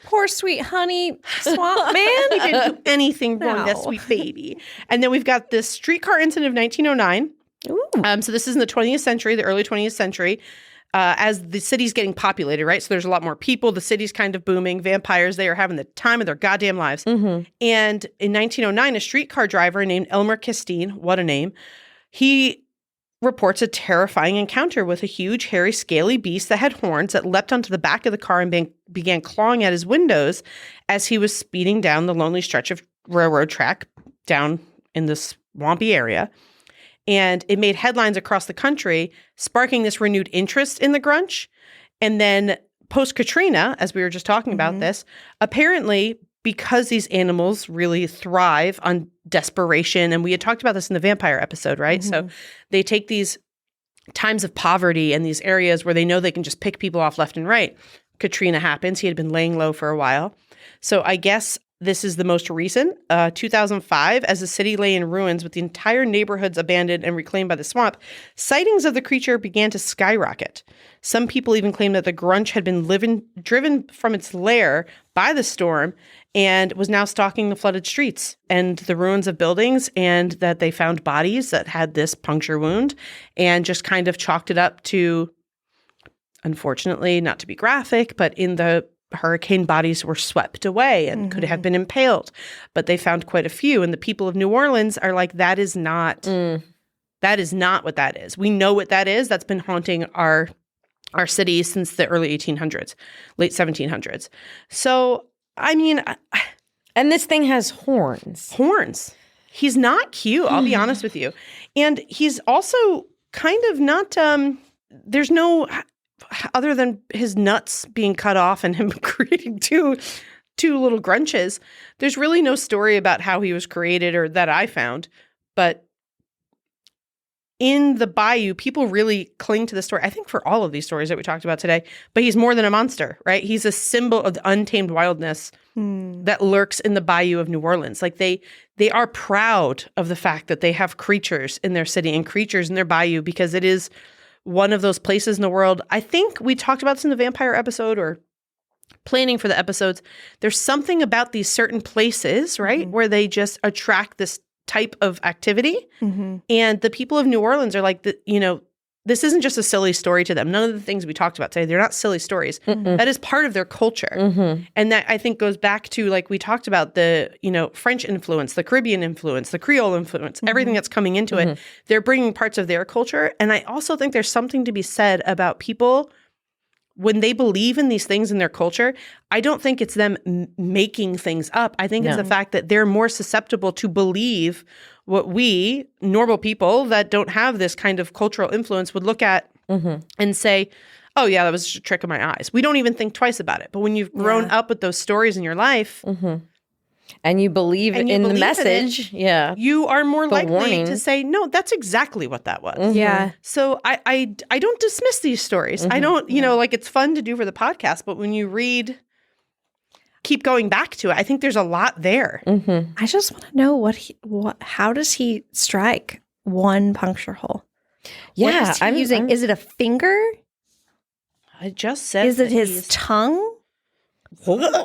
Poor sweet honey swamp man. He didn't do anything wrong, No. that sweet baby. And then we've got this streetcar incident of 1909. Ooh. So this is in the 20th century, the early 20th century, as the city's getting populated, right? So there's a lot more people. The city's kind of booming. Vampires, they are having the time of their goddamn lives. Mm-hmm. And in 1909, a streetcar driver named Elmer Castine, what a name, he reports a terrifying encounter with a huge, hairy, scaly beast that had horns that leapt onto the back of the car and began clawing at his windows as he was speeding down the lonely stretch of railroad track down in this swampy area. And it made headlines across the country, sparking this renewed interest in the Grunch. And then post-Katrina, as we were just talking about this, apparently because these animals really thrive on desperation, and we had talked about this in the vampire episode, right? So they take these times of poverty and these areas where they know they can just pick people off left and right. Katrina happens. He had been laying low for a while. So I guess this is the most recent, 2005, as the city lay in ruins with the entire neighborhoods abandoned and reclaimed by the swamp, sightings of the creature began to skyrocket. Some people even claim that the Grunch had been driven from its lair by the storm and was now stalking the flooded streets and the ruins of buildings, and that they found bodies that had this puncture wound and just kind of chalked it up to, unfortunately, not to be graphic, but in the hurricane, bodies were swept away and could have been impaled. But they found quite a few. And the people of New Orleans are like, that is not what that is. We know what that is. That's been haunting our city since the early 1800s, late 1700s. So, I mean, And this thing has horns. He's not cute, I'll be honest with you. And he's also kind of not, there's no, other than his nuts being cut off and him creating two little Grunches, there's really no story about how he was created or that I found. But in the bayou, people really cling to the story, I think for all of these stories that we talked about today, but he's more than a monster, right? He's a symbol of the untamed wildness that lurks in the bayou of New Orleans. Like they are proud of the fact that they have creatures in their city and creatures in their bayou, because it is one of those places in the world. I think we talked about this in the vampire episode or planning for the episodes. There's something about these certain places, right, where they just attract this type of activity. And the people of New Orleans are like, this isn't just a silly story to them. None of the things we talked about today, they're not silly stories. That is part of their culture. And that, I think, goes back to, like we talked about, the, French influence, the Caribbean influence, the Creole influence, everything that's coming into it. They're bringing parts of their culture. And I also think there's something to be said about people when they believe in these things in their culture. I don't think it's them making things up. I think it's the fact that they're more susceptible to believe what we, normal people that don't have this kind of cultural influence, would look at and say, oh, yeah, that was just a trick of my eyes. We don't even think twice about it. But when you've grown up with those stories in your life, and you believe in the message, you are more likely warning. to say, no, that's exactly what that was. Yeah. So I don't dismiss these stories. I don't, like, it's fun to do for the podcast, but when you read, keep going back to it, I think there's a lot there. I just want to know how does he strike one puncture hole? What is he using? Is it a finger? It just says Is it that his he's- tongue?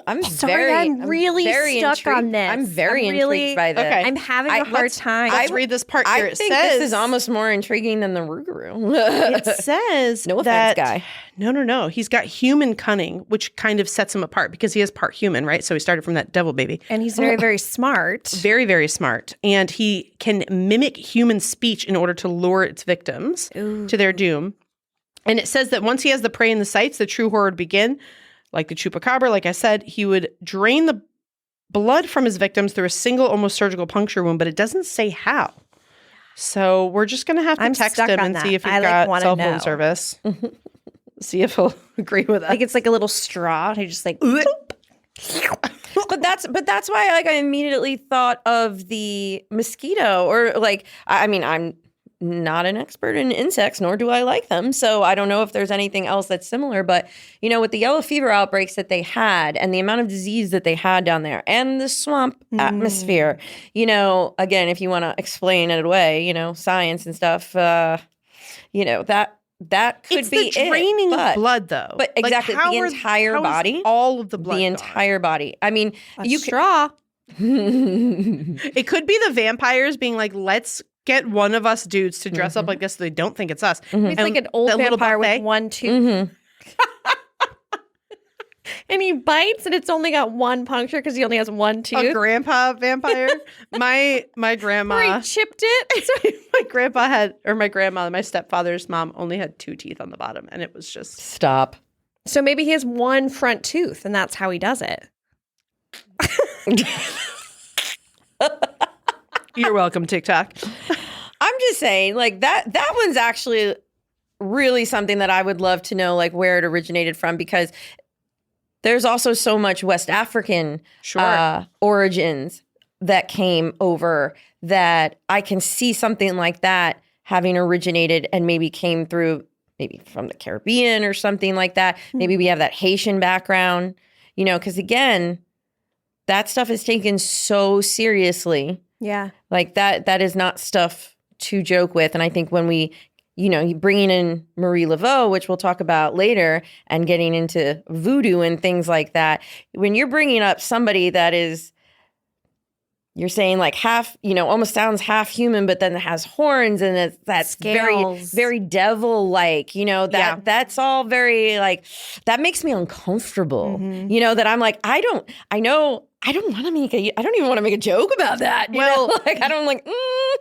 I'm Sorry, I'm really stuck intrigued. on this. I'm very I'm really- intrigued by this. Okay. I'm having I- a hard let's- time. Let's read this part here. I It think says, this is almost more intriguing than the Rougarou. It says No offense, that, guy. No. He's got human cunning, which kind of sets him apart because he is part human, right? So he started from that devil baby. And he's very, very smart. Very, very smart. And he can mimic human speech in order to lure its victims to their doom. And it says that once he has the prey in the sights, the true horror would begin. Like the chupacabra, like I said, he would drain the blood from his victims through a single, almost surgical puncture wound, but it doesn't say how. So we're just going to have to I'm text stuck him on and that. see if he's I, got wanna cell phone know. service. See if he'll agree with us. Like it's like a little straw. He just like But that's why I immediately thought of the mosquito, or like I mean, I'm not an expert in insects, nor do I like them, so I don't know if there's anything else that's similar. But with the yellow fever outbreaks that they had, and the amount of disease that they had down there, and the swamp atmosphere, again, if you want to explain it away, science and stuff, that could it's be the draining it, of blood, though. But exactly, how the are- entire how is body, all of the blood, the gone? entire body. I mean, a straw. It could be the vampires being like, let's get one of us dudes to dress up like this so they don't think it's us. He's And like an old that little vampire buffet. with one tooth. And he bites and it's only got one puncture because he only has one A tooth. grandpa vampire. my grandma. Or he chipped it. My grandpa had, or my grandma, my stepfather's mom only had 2 teeth on the bottom, and it was just. Stop. So maybe he has one front tooth and that's how he does it. You're welcome, TikTok. I'm just saying, like that one's actually really something that I would love to know, like where it originated from, because there's also so much West African origins that came over that I can see something like that having originated and maybe came through maybe from the Caribbean or something like that. Maybe we have that Haitian background, because again, that stuff is taken so seriously. Yeah. Like that is not stuff to joke with. And I think when we, bringing in Marie Laveau, which we'll talk about later, and getting into voodoo and things like that, when you're bringing up somebody that is, you're saying like half, almost sounds half human, but then has horns, and that's very, Scales. very devil-like, that's all very like, that makes me uncomfortable, that I'm like, I don't even want to make a joke about that. Like I don't like,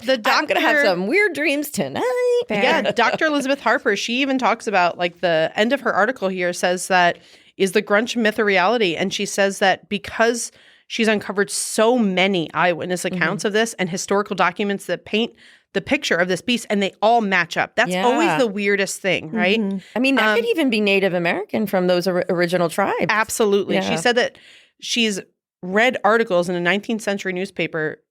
The I'm going to have doctor- some weird dreams tonight. Yeah, Dr. Elizabeth Harper, she even talks about, like, the end of her article here says that, is the Grunch myth a reality? And she says that because she's uncovered so many eyewitness accounts of this and historical documents that paint the picture of this beast, and they all match up. That's always the weirdest thing, right? I mean, that could even be Native American from those original tribes. Absolutely. Yeah. She said that she's read articles in a 19th century newspaper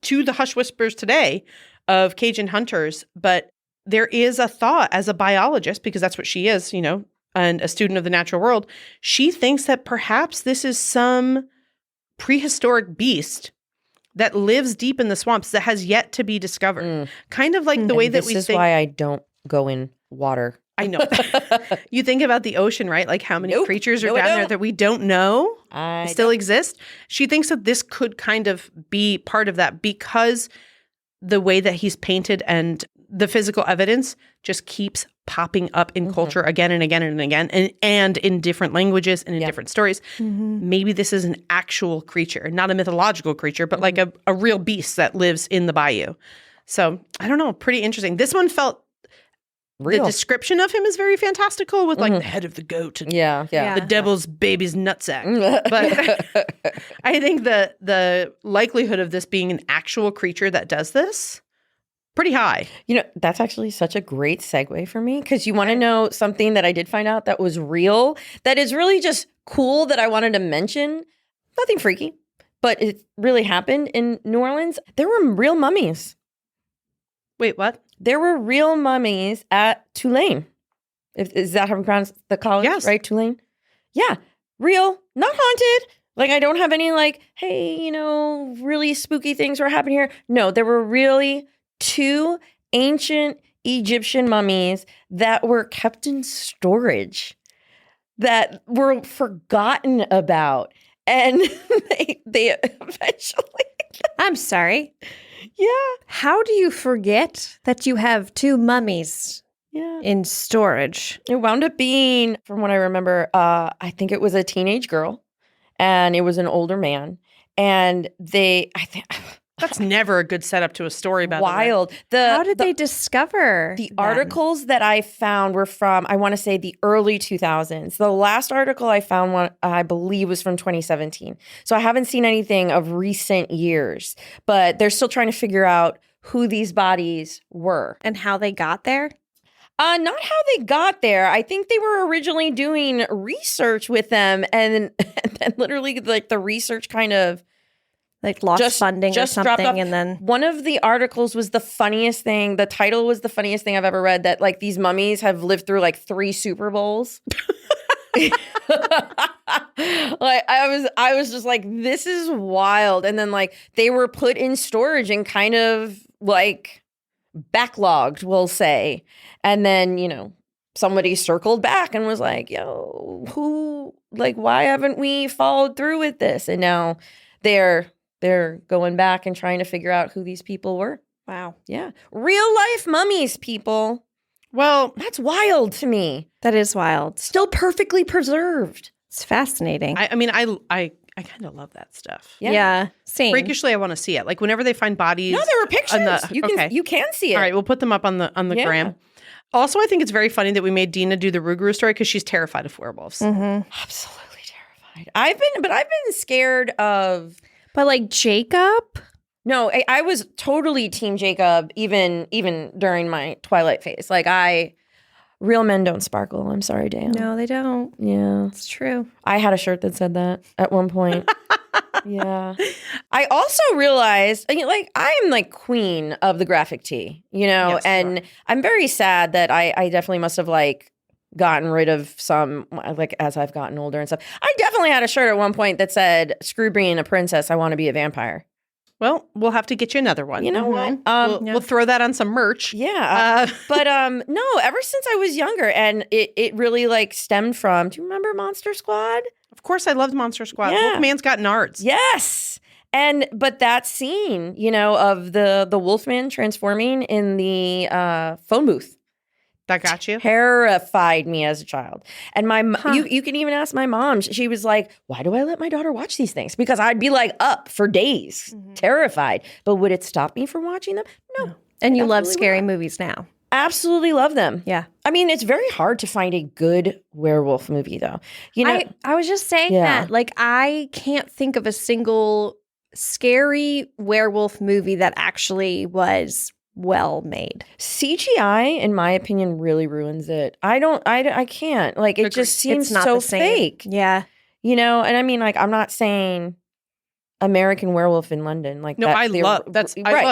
to the hush whispers today of Cajun hunters, but there is a thought as a biologist, because that's what she is, and a student of the natural world, she thinks that perhaps this is some prehistoric beast that lives deep in the swamps that has yet to be discovered. Kind of like the way that we This is think. why I don't go in water. I know. You think about the ocean, right? Like how many Nope. creatures are No, I down there don't. that we don't know I still exist. She thinks that this could kind of be part of that, because the way that he's painted and the physical evidence just keeps popping up in culture again and again and again, and in different languages and in different stories. Maybe this is an actual creature, not a mythological creature, but like a real beast that lives in the bayou. So I don't know, pretty interesting. This one felt, Real. the description of him is very fantastical, with like the head of the goat and Yeah. the devil's baby's nutsack. But I think the likelihood of this being an actual creature that does this, pretty high. That's actually such a great segue for me, because you want to know something that I did find out that was real, that is really just cool, that I wanted to mention. Nothing freaky, but it really happened in New Orleans. There were real mummies. Wait, what? There were real mummies at Tulane. Is that how we pronounce the college? Yes. Right, Tulane? Yeah, real, not haunted. Like, I don't have any like, hey, really spooky things were happening here. No, there were really 2 ancient Egyptian mummies that were kept in storage that were forgotten about. And they eventually, I'm sorry. yeah, How do you forget that you have 2 mummies yeah. in storage? It wound up being, from what I remember, I think it was a teenage girl and it was an older man. And I think That's never a good setup to a story, by wild. How did they discover The them? articles that I found were from, I want to say, the early 2000s. The last article I found, I believe, was from 2017. So I haven't seen anything of recent years, but they're still trying to figure out who these bodies were. And how they got there? Not how they got there. I think they were originally doing research with them, and then literally, like, the research kind of Like lost funding or dropped something, off. and then One of the articles was the funniest thing. The title was the funniest thing I've ever read, that like these mummies have lived through like 3 Super Bowls. Like I was just like, this is wild. And then like they were put in storage and kind of like backlogged, we'll say. And then, you know, somebody circled back and was like, yo, why haven't we followed through with this? And now they're going back and trying to figure out who these people were. wow. Yeah. Real life mummies, people. Well, That's wild to me. That is wild. Still perfectly preserved. It's fascinating. I mean, I kind of love that stuff. yeah. Same. Freakishly, I want to see it. Like whenever they find bodies. No, there were pictures. Okay. You can see it. All right, we'll put them up on the Yeah. gram. Also, I think it's very funny that we made Deena do the Rougarou story because she's terrified of werewolves. Mm-hmm. Absolutely terrified. I've been scared of. But like Jacob? No, I was totally Team Jacob even during my Twilight phase. Like real men don't sparkle. I'm sorry, Dan. No, they don't. Yeah. It's true. I had a shirt that said that at one point. Yeah. I also realized, like, I am like queen of the graphic tee, you know, Yes, you and I'm very sad that I definitely must have like gotten rid of some, like, as I've gotten older and stuff. I definitely had a shirt at one point that said, screw being a princess, I want to be a vampire. Well, we'll have to get you another one. You know what? We'll throw that on some merch. Yeah. But no, ever since I was younger, and it really like stemmed from, do you remember Monster Squad? Of course, I loved Monster Squad. Yeah. Wolfman's got nards. Yes. But that scene, you know, of the Wolfman transforming in the phone booth That got you? terrified me as a child. And you can even ask my mom. She was like, why do I let my daughter watch these things? Because I'd be like up for days, terrified. But would it stop me from watching them? No. And you love Absolutely scary not. movies now. Absolutely love them. Yeah. I mean, it's very hard to find a good werewolf movie, though. You know, I was just saying Yeah. that. Like, I can't think of a single scary werewolf movie that actually was well made. CGI, in my opinion, really ruins it. I can't. Like, it Agreed. just seems It's not so the same. fake. Yeah. You know, and I mean, like, I'm not saying American Werewolf in London. Like, No, that, I love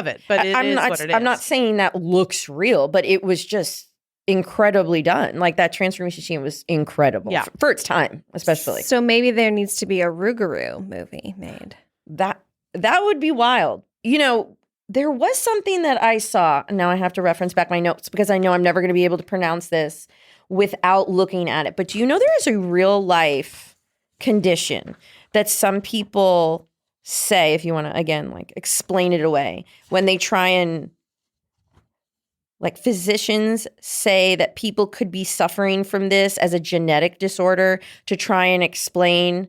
it, but it is what it is. I'm not saying that looks real, but it was just incredibly done. Like, that transformation scene was incredible. Yeah. For its time, especially. So maybe there needs to be a Rougarou movie made. That would be wild. You know, there was something that I saw. Now I have to reference back my notes because I know I'm never going to be able to pronounce this without looking at it. But do you know there is a real life condition that some people say, if you want to, again, like, explain it away, when they try and, like, physicians say that people could be suffering from this as a genetic disorder to try and explain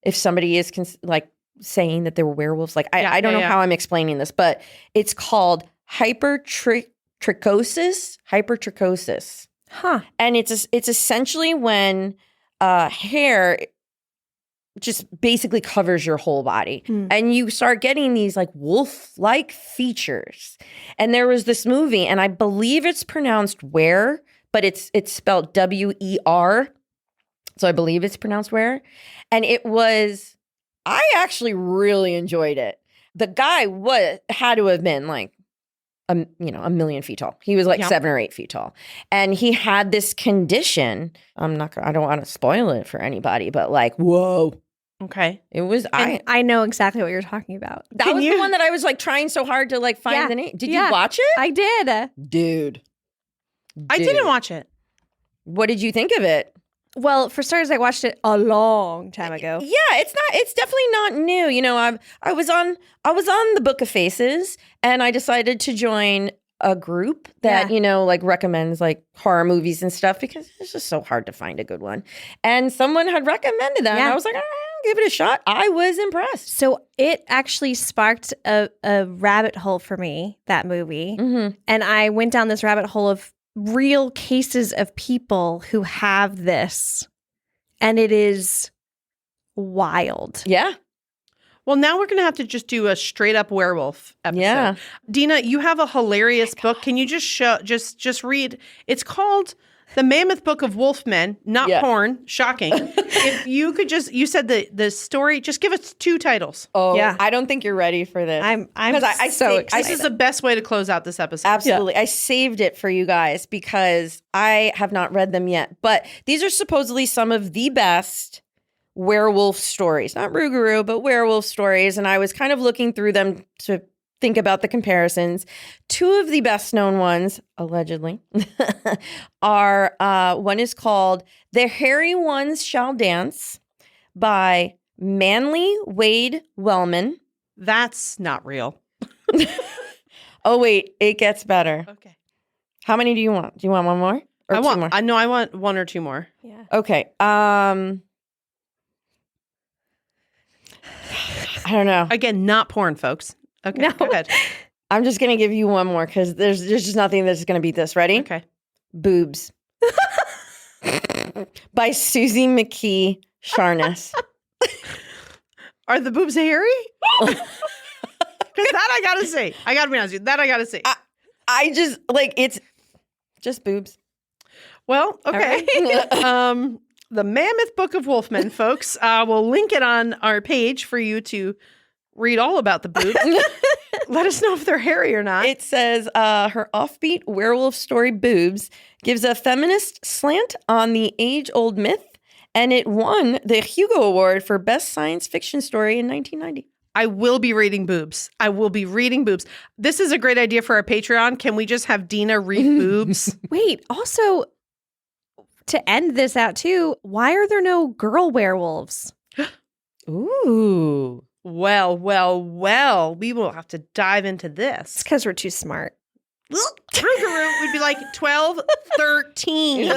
if somebody is like saying that they were werewolves. Like, I don't know how I'm explaining this, but it's called hypertrichosis. Huh. And it's essentially when hair just basically covers your whole body. And you start getting these like wolf-like features. And there was this movie, and I believe it's pronounced Were, but it's spelled W-E-R. So I believe it's pronounced Were. And I actually really enjoyed it. The guy had to have been like, a million feet tall. He was like 7 or 8 feet tall. And he had this condition. I don't want to spoil it for anybody, but like, whoa. Okay. It was, I know exactly what you're talking about. that was the one that I was like trying so hard to like find the name. Did you watch it? I did. Dude. I didn't watch it. What did you think of it? Well, for starters, I watched it a long time ago. Yeah, it's definitely not new. You know, I was on the Book of Faces, and I decided to join a group that, Yeah. you know, like recommends like horror movies and stuff because it's just so hard to find a good one. And someone had recommended that, and Yeah. I was like, give it a shot. I was impressed. So it actually sparked a rabbit hole for me, that movie. Mm-hmm. And I went down this rabbit hole of real cases of people who have this. And it is wild. Yeah. Well, now we're going to have to just do a straight up werewolf episode. Yeah. Deena, you have a hilarious book. Can you just read? It's called The Mammoth Book of Wolfmen, not Yeah. porn. Shocking. If you could you said the story, just give us 2 titles. Oh, Yeah. I don't think you're ready for this. I'm 'Cause I so say- excited. This is the best way to close out this episode. Absolutely. I saved it for you guys because I have not read them yet. But these are supposedly some of the best werewolf stories. Not Rougarou, but werewolf stories. And I was kind of looking through them to think about the comparisons. 2 of the best known ones, allegedly, are one is called The Hairy Ones Shall Dance by Manly Wade Wellman. That's not real. Oh, wait, it gets better. Okay. How many do you want? Do you want one more? Or I 2 want more? I want 1 or 2 more. Yeah. Okay. I don't know. Again, not porn, folks. Okay, No. go ahead. I'm just gonna give you one more because there's just nothing that's gonna beat this. Ready? Okay. Boobs by Susie McKee Sharness. Are the boobs hairy? Because that I gotta say. I gotta be honest with you. That I gotta say. I just like it's just boobs. Well, okay. The Mammoth Book of Wolfmen, folks. We'll link it on our page for you to read all about the boobs. Let us know if they're hairy or not. It says her offbeat werewolf story Boobs gives a feminist slant on the age-old myth, and it won the Hugo Award for Best Science Fiction Story in 1990. I will be reading boobs. I will be reading boobs. This is a great idea for our Patreon. Can we just have Deena read boobs? Wait, also, to end this out too, why are there no girl werewolves? Ooh. Well. We will have to dive into It's this. because we're too smart. Rougarou would be like 12, 13.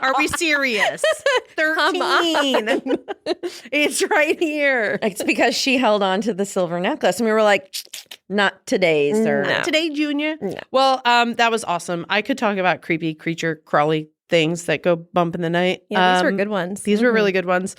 Are we serious? 13. It's right here. It's because she held on to the silver necklace, and we were like, not today, sir. No. Today, Junior. No. Well, that was awesome. I could talk about creepy creature crawly things that go bump in the night. Yeah, these were good ones. These were really good ones.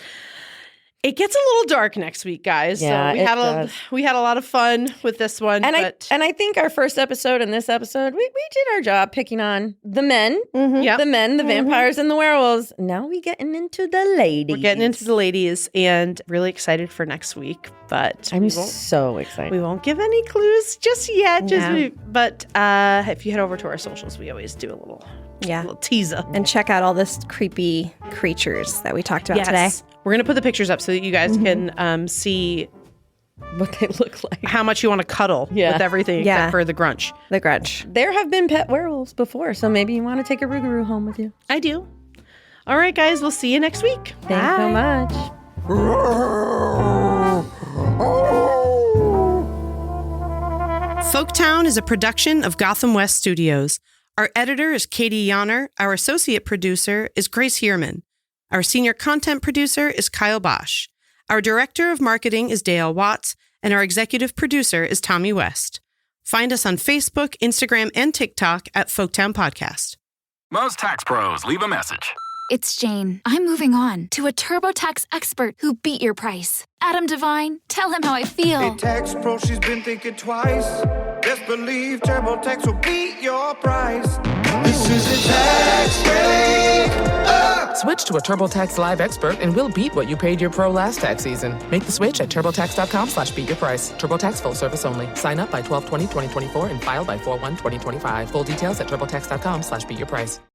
It gets a little dark next week, guys. Yeah, so it does. we had a lot of fun with this one. And but I think our first episode and this episode, we did our job picking on the men, Mhm. Yep. the men, the vampires, and the werewolves. Now we getting into the ladies. we're getting into the ladies and really excited for next week. But I'm we won't, so excited. we won't give any clues just yet. No. But if you head over to our socials, we always do a little Yeah. teaser. And check out all this creepy creatures that we talked about today. We're going to put the pictures up so that you guys can see what they look like. how much you want to cuddle Yeah. with everything Yeah. except for the grunch. The Grudge. There have been pet werewolves before, so maybe you want to take a Rougarou home with you. I do. All right, guys. We'll see you next week. Thanks so much. Folktown is a production of Gotham West Studios. Our editor is Katie Yonner. Our associate producer is Grace Heerman. Our senior content producer is Kyle Bosch. Our director of marketing is Dayelle Watts, and our executive producer is Tommy West. Find us on Facebook, Instagram, and TikTok at Folktown Podcast. Most tax pros leave a message. It's Jane. I'm moving on to a TurboTax expert who beat your price. Adam Devine, tell him how I feel. Hey, tax pro, she's been thinking twice. Best believe TurboTax will beat your price. This is a tax break. Switch to a TurboTax Live expert and we'll beat what you paid your pro last tax season. Make the switch at TurboTax.com/beatyourprice. TurboTax full service only. Sign up by 12/20/2024 and file by 4/1/2025. Full details at TurboTax.com/beatyourprice.